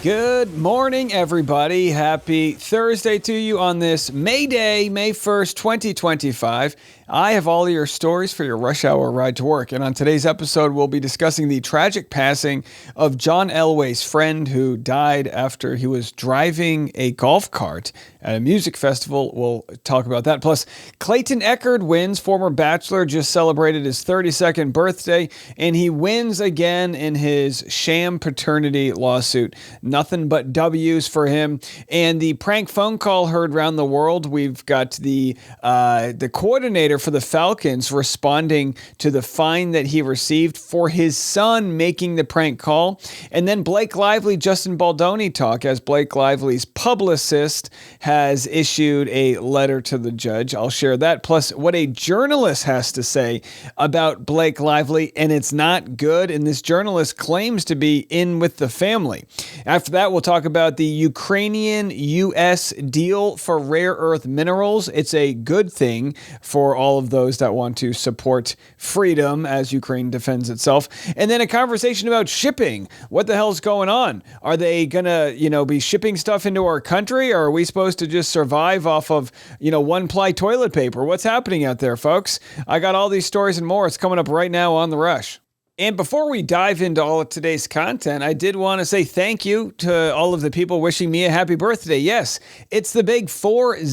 Good morning, everybody. Happy Thursday to you on this May Day, May 1st, 2025. I have all your stories for your rush hour ride to work. And on today's episode, we'll be discussing the tragic passing of John Elway's friend who died after he was driving a golf cart at a music festival. We'll talk about that. Plus, Clayton Echard wins. Former Bachelor just celebrated his 32nd birthday, and he wins again in his sham paternity lawsuit. Nothing but W's for him. And the prank phone call heard around the world. We've got the coordinator for the Falcons responding to the fine that he received for his son making the prank call. And then Blake Lively, Justin Baldoni talk, as Blake Lively's publicist has issued a letter to the judge. I'll share that. Plus, what a journalist has to say about Blake Lively, and it's not good. And this journalist claims to be in with the family. After that, we'll talk about the Ukrainian-U.S. deal for rare earth minerals. It's a good thing for all of those that want to support freedom as Ukraine defends itself. And then a conversation about shipping. What the hell's going on? Are they going to, be shipping stuff into our country, or are we supposed to just survive off of, one-ply toilet paper? What's happening out there, folks? I got all these stories and more. It's coming up right now on The Rush. And before we dive into all of today's content, I did want to say thank you to all of the people wishing me a happy birthday. Yes, it's the big 40.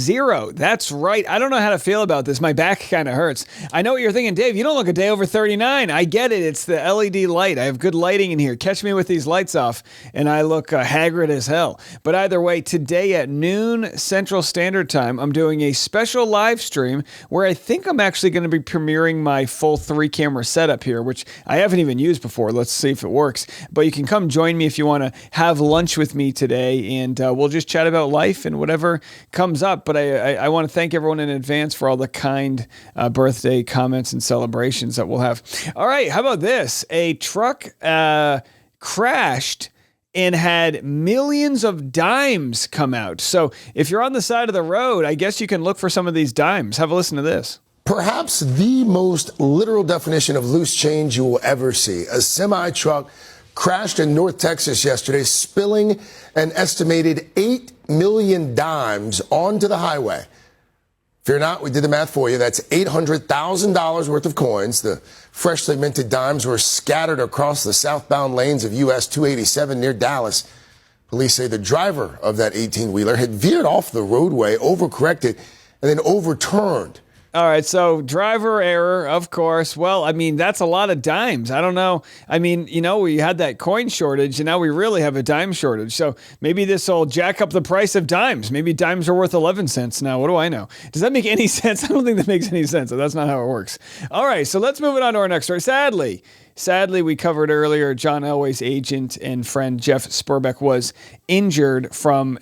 That's right. I don't know how to feel about this. My back kind of hurts. I know what you're thinking, Dave. You don't look a day over 39. I get it. It's the LED light. I have good lighting in here. Catch me with these lights off, and I look haggard as hell. But either way, today at noon Central Standard Time, I'm doing a special live stream where I think I'm actually going to be premiering my full 3-camera setup here, which I haven't even used before. Let's see if it works. But you can come join me if you want to have lunch with me today, and we'll just chat about life and whatever comes up. But I want to thank everyone in advance for all the kind birthday comments and celebrations that we'll have. All right, how about this? A truck crashed and had millions of dimes come out. So if you're on the side of the road, I guess you can look for some of these dimes. Have a listen to this. Perhaps the most literal definition of loose change you will ever see. A semi-truck crashed in North Texas yesterday, spilling an estimated 8 million dimes onto the highway. Fear not, we did the math for you. That's $800,000 worth of coins. The freshly minted dimes were scattered across the southbound lanes of US 287 near Dallas. Police say the driver of that 18-wheeler had veered off the roadway, overcorrected, and then overturned. All right, so driver error, of course. Well, that's a lot of dimes. I don't know. We had that coin shortage, and now we really have a dime shortage. So maybe this will jack up the price of dimes. Maybe dimes are worth 11 cents now. What do I know? Does that make any sense? I don't think that makes any sense. So that's not how it works. All right, so let's move it on to our next story. Sadly, we covered earlier John Elway's agent and friend Jeff Sperbeck was injured from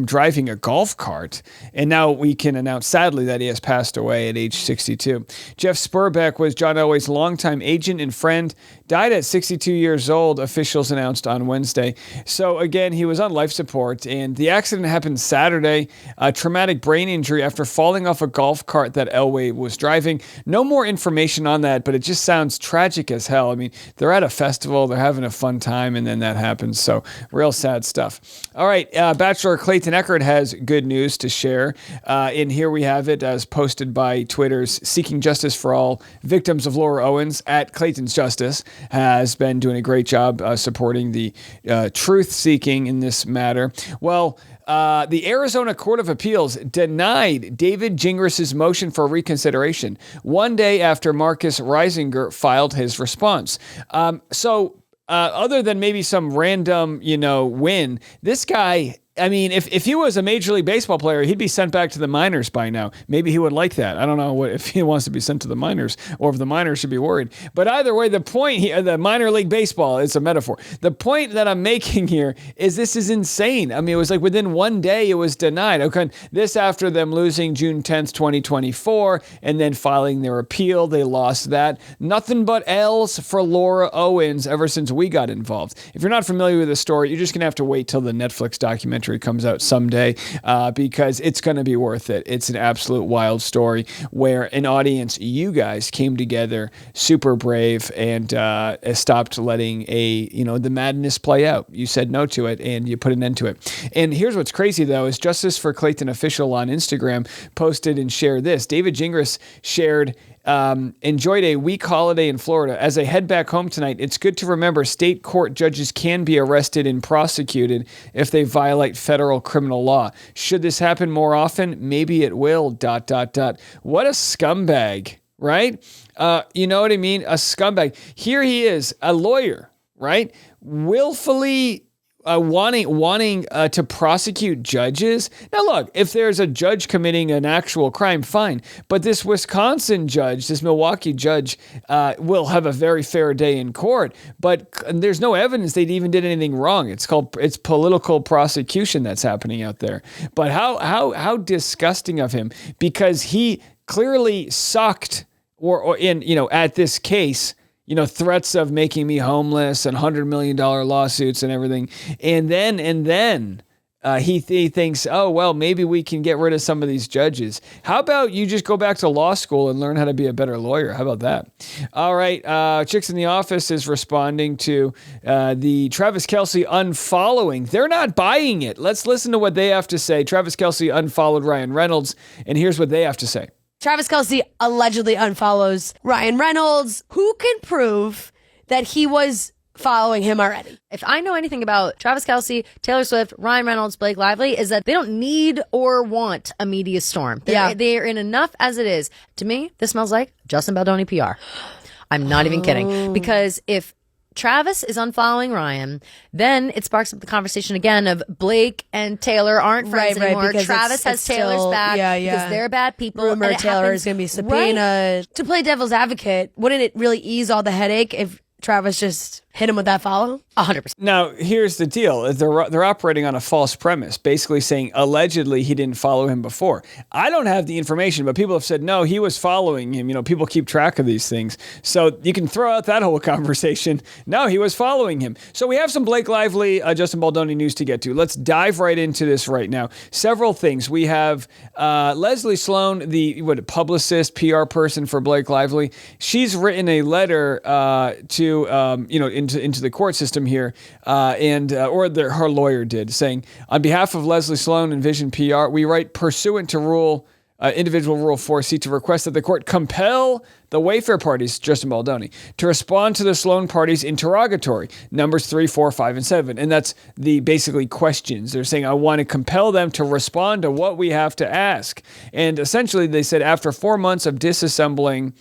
driving a golf cart, and now we can announce sadly that he has passed away at age 62. Jeff Sperbeck was John Elway's longtime agent and friend, died at 62 years old, officials announced on Wednesday. So again, he was on life support, and the accident happened Saturday, a traumatic brain injury after falling off a golf cart that Elway was driving. No more information on that, but it just sounds tragic as hell. They're at a festival, they're having a fun time, and then that happens. So real sad stuff. All right, Bachelor Clayton Echard has good news to share. And here we have it as posted by Twitter's Seeking Justice for All Victims of Laura Owens at Clayton's Justice has been doing a great job supporting the truth seeking in this matter. Well, the Arizona Court of Appeals denied David Gingras' motion for reconsideration one day after Marcus Reisinger filed his response. Other than maybe some random, win, this guy, if he was a Major League Baseball player, he'd be sent back to the minors by now. Maybe he would like that. I don't know if he wants to be sent to the minors or if the minors should be worried. But either way, the point here, the minor league baseball, it's a metaphor. The point that I'm making here is this is insane. It was like within one day it was denied. Okay, this after them losing June 10th, 2024, and then filing their appeal. They lost that. Nothing but L's for Laura Owens ever since we got involved. If you're not familiar with the story, you're just going to have to wait till the Netflix documentary documentary comes out someday, because it's going to be worth it. It's an absolute wild story where an audience, you guys, came together, super brave, and stopped letting the madness play out. You said no to it, and you put an end to it. And here's what's crazy, though, is Justice for Clayton Official on Instagram posted and shared this. David Gingras shared, enjoyed a week holiday in Florida. As I head back home tonight, it's good to remember state court judges can be arrested and prosecuted if they violate federal criminal law. Should this happen more often? Maybe it will, ... What a scumbag, right? You know what I mean? A scumbag. Here he is, a lawyer, right? Willfully wanting to prosecute judges. Now, look, if there's a judge committing an actual crime, fine. But this Wisconsin judge, this Milwaukee judge, will have a very fair day in court. But there's no evidence they even did anything wrong. It's political prosecution that's happening out there. But how disgusting of him, because he clearly sucked or at this case. Threats of making me homeless and $100 million lawsuits and everything. And then he thinks, oh, well, maybe we can get rid of some of these judges. How about you just go back to law school and learn how to be a better lawyer? How about that? All right. Chicks in the Office is responding to the Travis Kelce unfollowing. They're not buying it. Let's listen to what they have to say. Travis Kelce unfollowed Ryan Reynolds, and here's what they have to say. Travis Kelce allegedly unfollows Ryan Reynolds. Who can prove that he was following him already? If I know anything about Travis Kelce, Taylor Swift, Ryan Reynolds, Blake Lively, is that they don't need or want a media storm. They're in enough as it is. To me, this smells like Justin Baldoni PR. I'm not even kidding. Because if Travis is unfollowing Ryan, then it sparks up the conversation again of Blake and Taylor aren't friends anymore. Travis has Taylor's back because they're bad people. Rumor Taylor is going to be subpoenaed. Right. To play devil's advocate, wouldn't it really ease all the headache if Travis just hit him with that follow? 100%. Now, here's the deal. They're operating on a false premise, basically saying allegedly he didn't follow him before. I don't have the information, but people have said, no, he was following him. People keep track of these things. So you can throw out that whole conversation. No, he was following him. So we have some Blake Lively, Justin Baldoni news to get to. Let's dive right into this right now. Several things. We have Leslie Sloan, the publicist, PR person for Blake Lively. She's written a letter into the court system here, her lawyer did, saying, on behalf of Leslie Sloan and Vision PR, we write pursuant to individual Rule 4C to request that the court compel the Wayfair parties, Justin Baldoni, to respond to the Sloan parties' interrogatory, numbers 3, 4, 5, and 7. And that's the basically questions. They're saying, I want to compel them to respond to what we have to ask. And essentially, they said, after 4 months of disassembling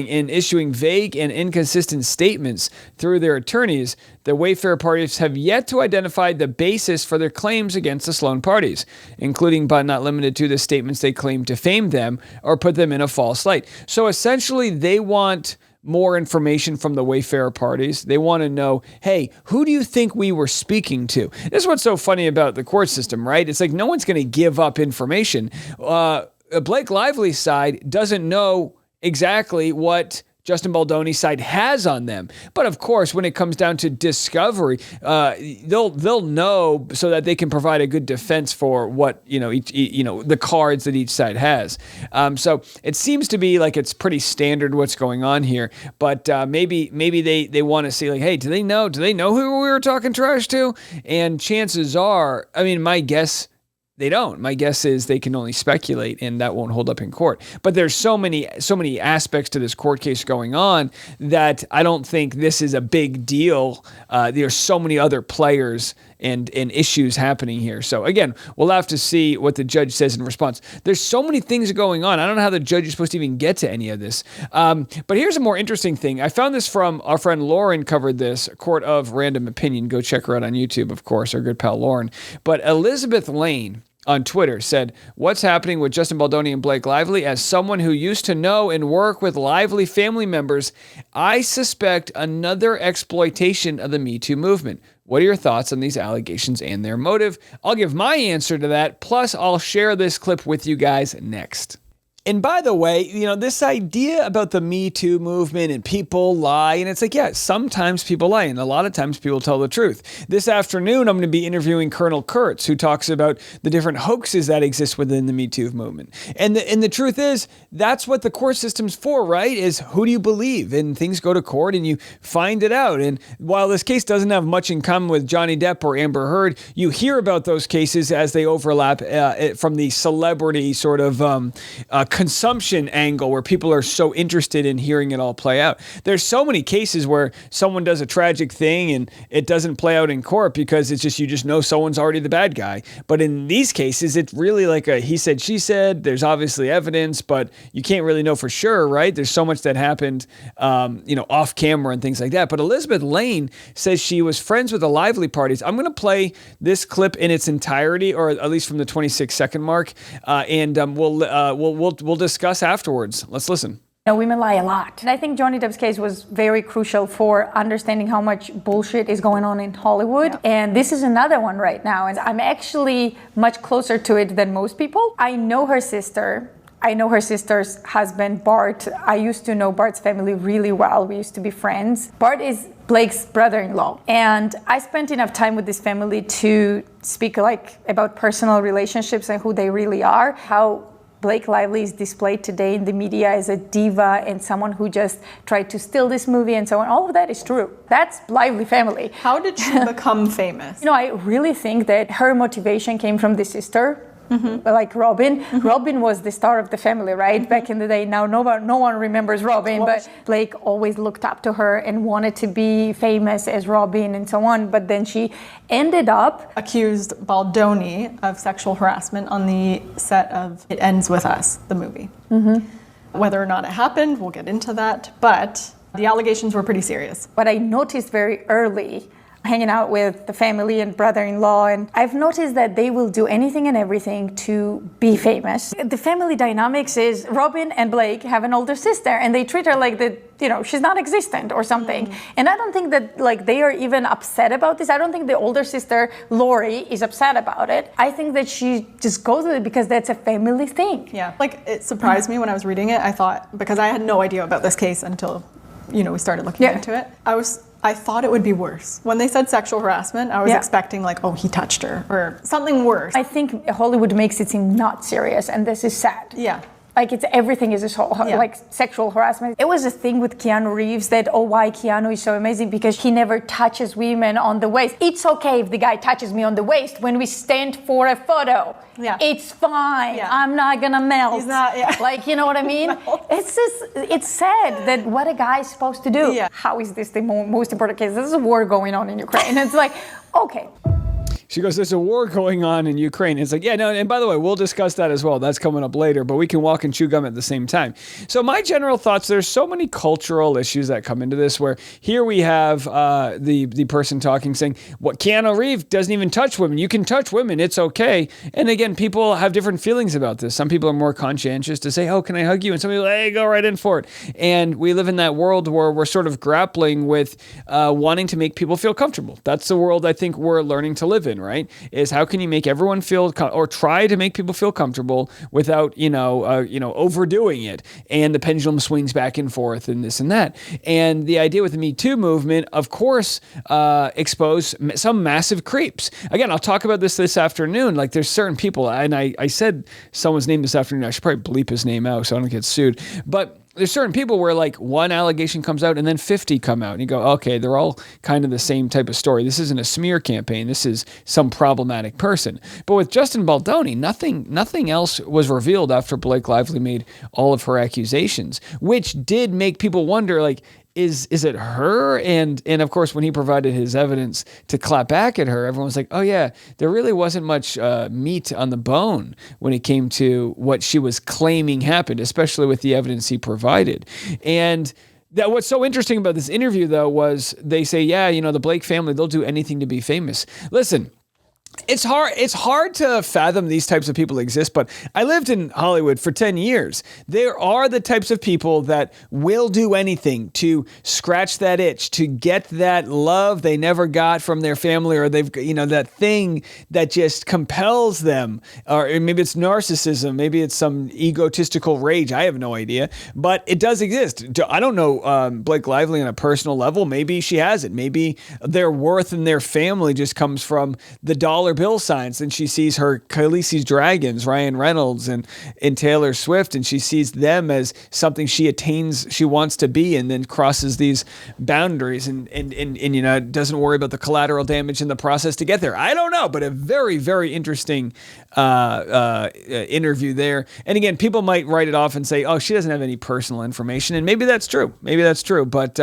and issuing vague and inconsistent statements through their attorneys, the Wayfair parties have yet to identify the basis for their claims against the Sloan parties, including but not limited to the statements they claim defamed them or put them in a false light. So essentially, they want more information from the Wayfair parties. They want to know, hey, who do you think we were speaking to? This is what's so funny about the court system, right? It's like no one's going to give up information. Blake Lively's side doesn't know exactly what Justin Baldoni's side has on them. But of course, when it comes down to discovery, they'll know so that they can provide a good defense for what, the cards that each side has. So it seems to be like it's pretty standard what's going on here. But maybe they want to see like, hey, do they know who we were talking trash to? And chances are, my guess, they don't. My guess is they can only speculate, and that won't hold up in court. But there's so many aspects to this court case going on that I don't think this is a big deal. There's so many other players and issues happening here. So again, we'll have to see what the judge says in response. There's so many things going on. I don't know how the judge is supposed to even get to any of this. But here's a more interesting thing. I found this from our friend Lauren covered this, Court of Random Opinion. Go check her out on YouTube, of course, our good pal Lauren. But Elizabeth Lane on Twitter said, what's happening with Justin Baldoni and Blake Lively? As someone who used to know and work with Lively family members, I suspect another exploitation of the Me Too movement. What are your thoughts on these allegations and their motive? I'll give my answer to that, plus I'll share this clip with you guys next. And by the way, this idea about the Me Too movement and people lie, and it's like, yeah, sometimes people lie, and a lot of times people tell the truth. This afternoon, I'm going to be interviewing Colonel Kurtz, who talks about the different hoaxes that exist within the Me Too movement. And the truth is, that's what the court system's for, right? Is who do you believe? And things go to court and you find it out. And while this case doesn't have much in common with Johnny Depp or Amber Heard, you hear about those cases as they overlap from the celebrity sort of consumption angle where people are so interested in hearing it all play out. There's so many cases where someone does a tragic thing and it doesn't play out in court because it's just, you just know someone's already the bad guy. But in these cases, it's really like a he said, she said. There's obviously evidence, but you can't really know for sure, right? There's so much that happened, off camera and things like that. But Elizabeth Lane says she was friends with the Lively parties. I'm going to play this clip in its entirety, or at least from the 26-second mark, and we'll discuss afterwards. Let's listen. Women lie a lot. And I think Johnny Depp's case was very crucial for understanding how much bullshit is going on in Hollywood. Yeah. And this is another one right now. And I'm actually much closer to it than most people. I know her sister. I know her sister's husband, Bart. I used to know Bart's family really well. We used to be friends. Bart is Blake's brother-in-law. And I spent enough time with this family to speak about personal relationships and who they really are. How Blake Lively is displayed today in the media as a diva and someone who just tried to steal this movie and so on. All of that is true. That's Lively family. How did she become famous? I really think that her motivation came from the sister. Like Robin. Mm-hmm. Robin was the star of the family, right? Mm-hmm. Back in the day. Now no one remembers Robin, but Blake always looked up to her and wanted to be famous as Robin and so on. But then she ended up accused Baldoni of sexual harassment on the set of It Ends With Us, the movie. Mm-hmm. Whether or not it happened, we'll get into that. But the allegations were pretty serious. What I noticed very early, hanging out with the family and brother-in-law, and I've noticed that they will do anything and everything to be famous. The family dynamics is Robin and Blake have an older sister and they treat her like she's not existent or something. And I don't think that they are even upset about this. I don't think the older sister, Lori, is upset about it. I think that she just goes with it because that's a family thing. Yeah, it surprised me when I was reading it. I thought, because I had no idea about this case until, we started looking into it. I thought it would be worse. When they said sexual harassment, I was expecting he touched her or something worse. I think Hollywood makes it seem not serious, and this is sad. Yeah. Everything is sexual harassment. It was a thing with Keanu Reeves that, why Keanu is so amazing because he never touches women on the waist. It's okay if the guy touches me on the waist when we stand for a photo. Yeah. It's fine. Yeah. I'm not gonna melt. He's not, you know what I mean? No. It's sad that what a guy is supposed to do. Yeah. How is this the most important case? There's a war going on in Ukraine. It's okay. She goes, there's a war going on in Ukraine. It's yeah, no, and by the way, we'll discuss that as well. That's coming up later, but we can walk and chew gum at the same time. So my general thoughts, there's so many cultural issues that come into this where here we have the person talking saying, Keanu Reeves doesn't even touch women. You can touch women. It's okay. And again, people have different feelings about this. Some people are more conscientious to say, can I hug you? And some people, hey, go right in for it. And we live in that world where we're sort of grappling with wanting to make people feel comfortable. That's the world I think we're learning to live in. Right? Is how can you make everyone feel or try to make people feel comfortable without, overdoing it. And the pendulum swings back and forth and this and that. And the idea with the Me Too movement, of course, exposed some massive creeps. Again, I'll talk about this afternoon. There's certain people, and I said someone's name this afternoon. I should probably bleep his name out so I don't get sued. But there's certain people where one allegation comes out and then 50 come out and you go, okay, they're all kind of the same type of story. This isn't a smear campaign. This is some problematic person. But with Justin Baldoni, nothing else was revealed after Blake Lively made all of her accusations, which did make people wonder, is it her? And of course, when he provided his evidence to clap back at her, everyone was like, oh yeah, there really wasn't much meat on the bone when it came to what she was claiming happened, especially with the evidence he provided. And what's so interesting about this interview, though, was they say, the Blake family, they'll do anything to be famous. Listen, It's hard to fathom these types of people exist, but I lived in Hollywood for 10 years. There are the types of people that will do anything to scratch that itch, to get that love they never got from their family, or they've, that thing that just compels them. Or maybe it's narcissism, maybe it's some egotistical rage. I have no idea, but it does exist. I don't know Blake Lively on a personal level. Maybe she has it. Maybe their worth in their family just comes from the dollar bill signs, and she sees her Khaleesi's Dragons, Ryan Reynolds and Taylor Swift, and she sees them as something she wants to be, and then crosses these boundaries and doesn't worry about the collateral damage in the process to get there. I don't know, but a very, very interesting interview there. And again, people might write it off and say, oh, she doesn't have any personal information, and maybe that's true. But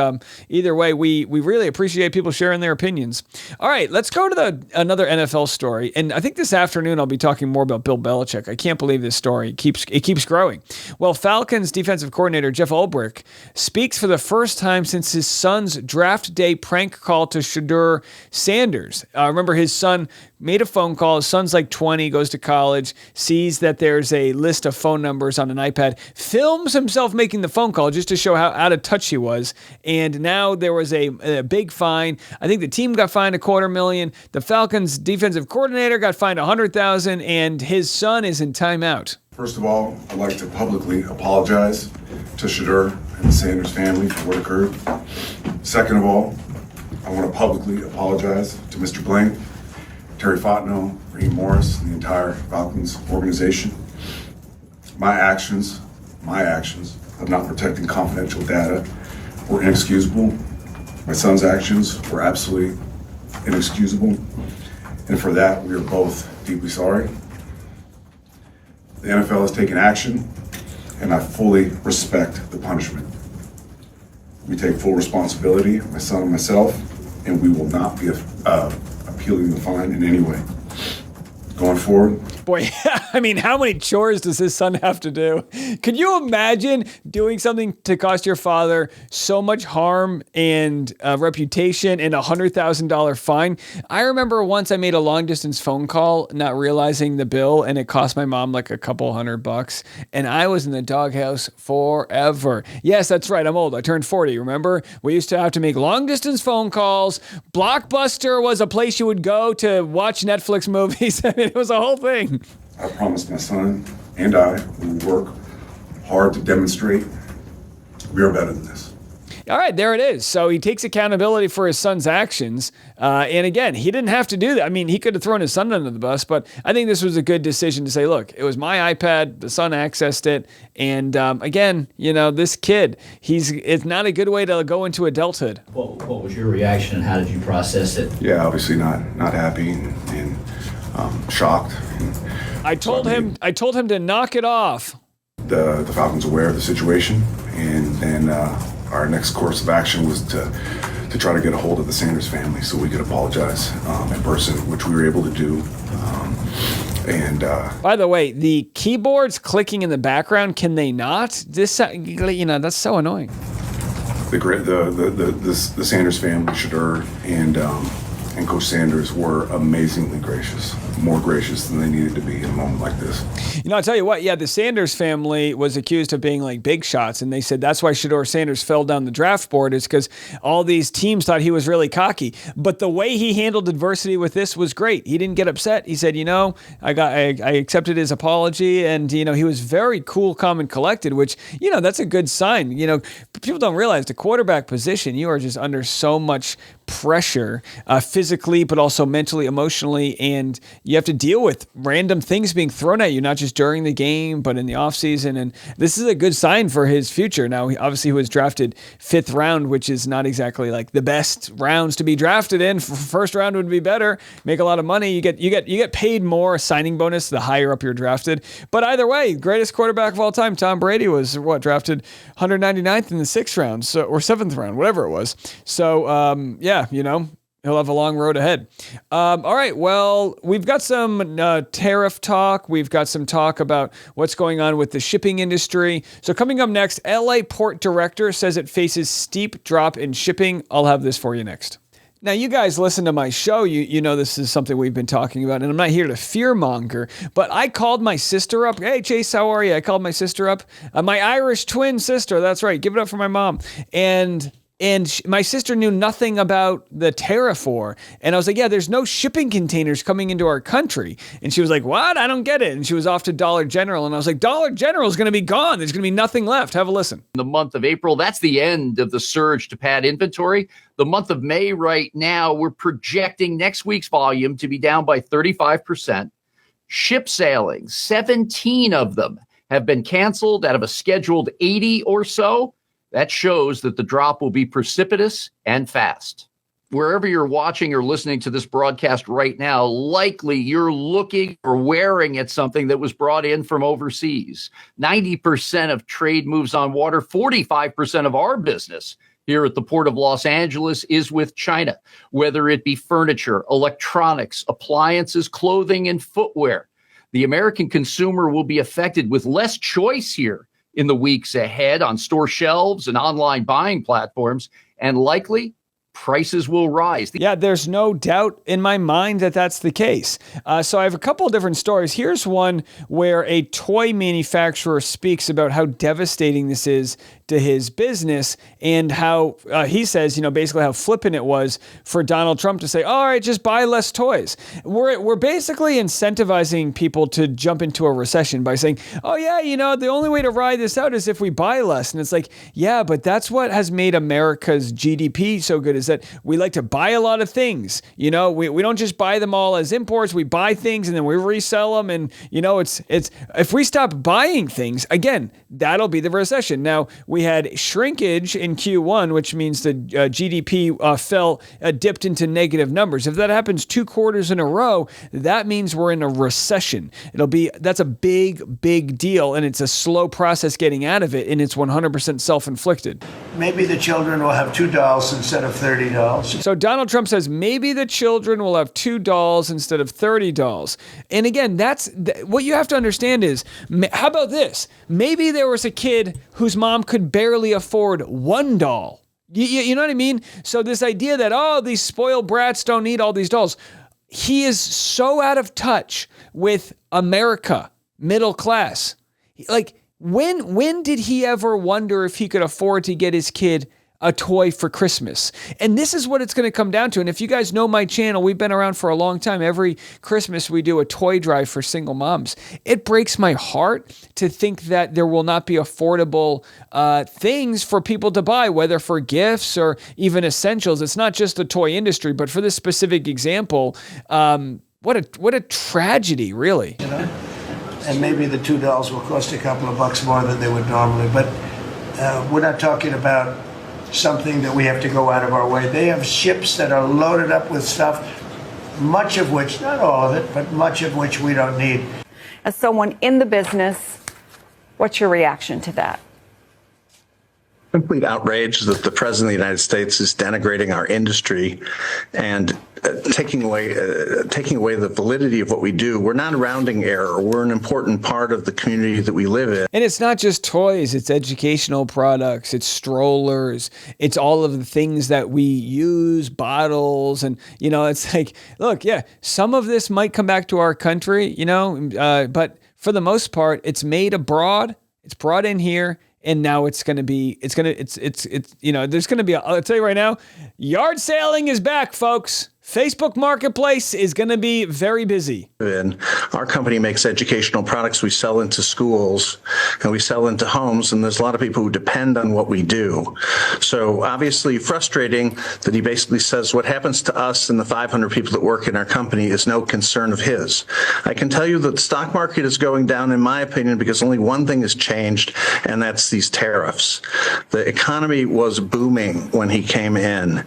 either way, we really appreciate people sharing their opinions. All right, let's go to another NFL story. And I think this afternoon I'll be talking more about Bill Belichick. I can't believe this story. It keeps growing. Well, Falcons defensive coordinator Jeff Ulbrich speaks for the first time since his son's draft day prank call to Shedeur Sanders. Remember, his son made a phone call. His son's like 20, goes to college, sees that there's a list of phone numbers on an iPad, films himself making the phone call just to show how out of touch he was. And now there was a big fine. I think the team got fined $250,000. The Falcons defensive coordinator got fined $100,000, and his son is in timeout. First of all, I'd like to publicly apologize to Shedeur and the Sanders family for what occurred. Second of all, I want to publicly apologize to Mr. Blank, Terry Fontenot, Raheem Morris, and the entire Falcons organization. My actions of not protecting confidential data were inexcusable. My son's actions were absolutely inexcusable. And for that, we are both deeply sorry. The NFL has taken action, and I fully respect the punishment. We take full responsibility, my son and myself, and we will not be appealing the fine in any way. Going forward. Boy, I mean, how many chores does his son have to do? Could you imagine doing something to cost your father so much harm and reputation and $100,000 fine? I remember once I made a long distance phone call, not realizing the bill, and it cost my mom like a couple $100, and I was in the doghouse forever. Yes, that's right. I'm old. I turned 40. Remember? We used to have to make long distance phone calls. Blockbuster was a place you would go to watch Netflix movies. I mean, it was a whole thing. I promise my son and I will work hard to demonstrate we are better than this. All right, there it is. So he takes accountability for his son's actions. And again, he didn't have to do that. I mean, he could have thrown his son under the bus, but I think this was a good decision to say, look, it was my iPad. The son accessed it. And again, this kid, it's not a good way to go into adulthood. What was your reaction and how did you process it? Yeah, obviously not happy and shocked. I told him to knock it off. The Falcons aware of the situation, and then our next course of action was to try to get a hold of the Sanders family so we could apologize in person, which we were able to do. By the way, the keyboard's clicking in the background. Can they not? This, that's so annoying. The Sanders family, Shedeur and Coach Sanders were amazingly gracious, more gracious than they needed to be in a moment like this. I'll tell you what, the Sanders family was accused of being like big shots, and they said that's why Shedeur Sanders fell down the draft board, is because all these teams thought he was really cocky. But the way he handled adversity with this was great. He didn't get upset. He said, I accepted his apology, and, he was very cool, calm, and collected, which, that's a good sign. People don't realize the quarterback position, you are just under so much pressure, physically, but also mentally, emotionally, and you have to deal with random things being thrown at you, not just during the game, but in the offseason. And this is a good sign for his future. Now, he was drafted 5th round, which is not exactly like the best rounds to be drafted in. First round would be better, make a lot of money. You get paid more, a signing bonus, the higher up you're drafted. But either way, greatest quarterback of all time, Tom Brady, was drafted 199th in the 6th round, or 7th round, whatever it was. So, he'll have a long road ahead. All right, well, we've got some tariff talk. We've got some talk about what's going on with the shipping industry. So coming up next, LA Port Director says it faces steep drop in shipping. I'll have this for you next. Now, you guys listen to my show. You know this is something we've been talking about, and I'm not here to fearmonger, but I called my sister up. Hey, Chase, how are you? I called my sister up. My Irish twin sister, that's right. Give it up for my mom. And my sister knew nothing about the tariff war. And I was like, yeah, there's no shipping containers coming into our country. And she was like, what? I don't get it. And she was off to Dollar General. And I was like, Dollar General is going to be gone. There's going to be nothing left. Have a listen. The month of April, that's the end of the surge to pad inventory. The month of May right now, we're projecting next week's volume to be down by 35%. Ship sailings, 17 of them have been canceled out of a scheduled 80 or so. That shows that the drop will be precipitous and fast. Wherever you're watching or listening to this broadcast right now, likely you're looking or wearing at something that was brought in from overseas. 90% of trade moves on water, 45% of our business here at the Port of Los Angeles is with China, whether it be furniture, electronics, appliances, clothing, and footwear. The American consumer will be affected with less choice here in the weeks ahead on store shelves and online buying platforms, and likely prices will rise. Yeah, there's no doubt in my mind that that's the case. So I have a couple of different stories. Here's one where a toy manufacturer speaks about how devastating this is to his business and how he says, basically how flippant it was for Donald Trump to say, all right, just buy less toys. We're basically incentivizing people to jump into a recession by saying, oh yeah, the only way to ride this out is if we buy less. And it's like, yeah, but that's what has made America's GDP so good, is that we like to buy a lot of things. We don't just buy them all as imports. We buy things and then we resell them. And it's if we stop buying things, again, that'll be the recession. Now, we had shrinkage in Q1, which means the GDP dipped into negative numbers. If that happens 2 quarters in a row, that means we're in a recession. That's a big deal, and it's a slow process getting out of it, and it's 100% self-inflicted. Maybe the children will have $2 instead of $30. So Donald Trump says maybe the children will have $2 instead of $30. And again, that's what you have to understand is, how about this? Maybe there was a kid whose mom could barely afford $1. You know what I mean? So this idea that, these spoiled brats don't need all these dolls. He is so out of touch with America, middle class. Like, when did he ever wonder if he could afford to get his kid a toy for Christmas? And this is what it's going to come down to. And if you guys know my channel, we've been around for a long time. Every Christmas we do a toy drive for single moms. It breaks my heart to think that there will not be affordable things for people to buy, whether for gifts or even essentials. It's not just the toy industry, but for this specific example, what a tragedy, really. And maybe the $2 will cost a couple of bucks more than they would normally. But we're not talking about something that we have to go out of our way. They have ships that are loaded up with stuff, much of which, not all of it, but much of which we don't need. As someone in the business, what's your reaction to that? Complete outrage that the President of the United States is denigrating our industry and taking away the validity of what we do. We're not a rounding error. We're an important part of the community that we live in. And it's not just toys. It's educational products. It's strollers. It's all of the things that we use, bottles. And, it's like, look, yeah, some of this might come back to our country, but for the most part, it's made abroad. It's brought in here. And now there's going to be, I'll tell you right now, yard sailing is back, folks. Facebook Marketplace is going to be very busy. And our company makes educational products. We sell into schools and we sell into homes. And there's a lot of people who depend on what we do. So obviously frustrating that he basically says what happens to us and the 500 people that work in our company is no concern of his. I can tell you that the stock market is going down, in my opinion, because only one thing has changed, and that's these tariffs. The economy was booming when he came in,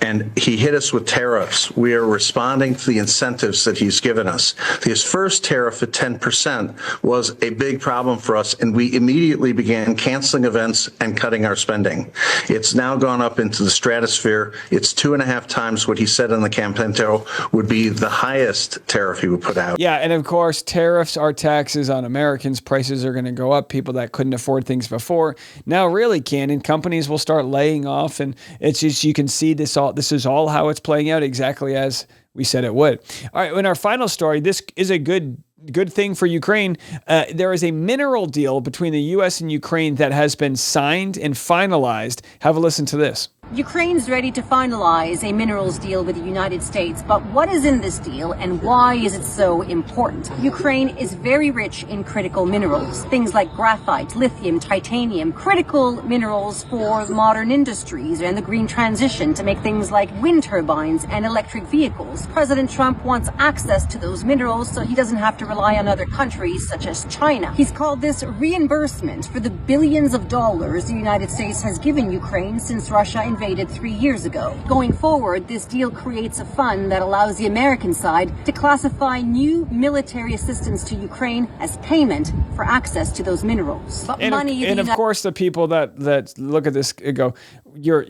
and he hit us with tariffs tariffs. We are responding to the incentives that he's given us. His first tariff at 10% was a big problem for us, and we immediately began canceling events and cutting our spending. It's now gone up into the stratosphere. It's 2.5 times what he said in the campaign trail would be the highest tariff he would put out. Yeah, and of course, tariffs are taxes on Americans. Prices are going to go up. People that couldn't afford things before now really can, and companies will start laying off. And it's just, you can see this is all how it's playing out, exactly as we said it would. All right, in our final story, this is a good thing for Ukraine. There is a mineral deal between the U.S. and Ukraine that has been signed and finalized. Have a listen to this. Ukraine's ready to finalize a minerals deal with the United States, but what is in this deal and why is it so important? Ukraine is very rich in critical minerals, things like graphite, lithium, titanium, critical minerals for modern industries and the green transition to make things like wind turbines and electric vehicles. President Trump wants access to those minerals so he doesn't have to rely on other countries such as China. He's called this reimbursement for the billions of dollars the United States has given Ukraine since Russia invaded 3 years ago. Going forward, this deal creates a fund that allows the American side to classify new military assistance to Ukraine as payment for access to those minerals. But and of course, the people that look at this go, they're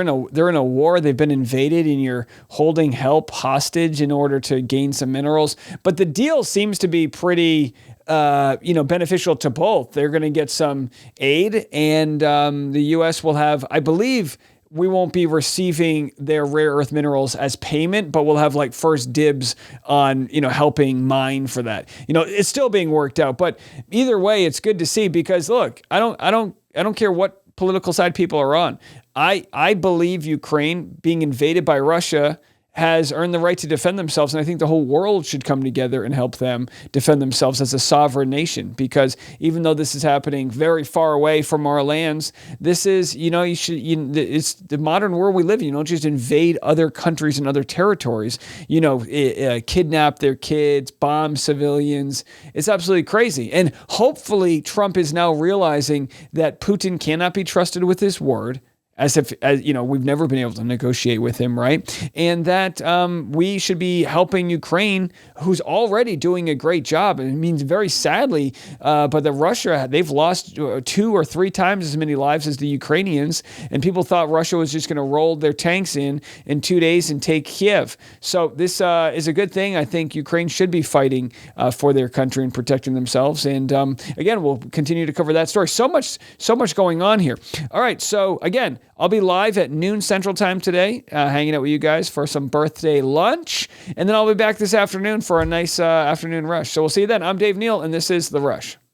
in a war. They've been invaded, and you're holding help hostage in order to gain some minerals. But the deal seems to be pretty beneficial to both. They're going to get some aid, and the U.S. will have, I believe, we won't be receiving their rare earth minerals as payment, but we'll have like first dibs on, helping mine for that. It's still being worked out, but either way, it's good to see, because look, I don't care what political side people are on. I believe Ukraine being invaded by Russia has earned the right to defend themselves. And I think the whole world should come together and help them defend themselves as a sovereign nation. Because even though this is happening very far away from our lands, this is, it's the modern world we live in. You don't just invade other countries and other territories, kidnap their kids, bomb civilians. It's absolutely crazy. And hopefully Trump is now realizing that Putin cannot be trusted with his word, as we've never been able to negotiate with him, right? And that we should be helping Ukraine, who's already doing a great job. And it means very sadly, but that Russia, they've lost 2 or 3 times as many lives as the Ukrainians. And people thought Russia was just going to roll their tanks in 2 days and take Kiev. So this is a good thing. I think Ukraine should be fighting for their country and protecting themselves. And again, we'll continue to cover that story. So much going on here. All right. So again, I'll be live at noon Central Time today, hanging out with you guys for some birthday lunch. And then I'll be back this afternoon for a nice afternoon rush. So we'll see you then. I'm Dave Neal, and this is The Rush.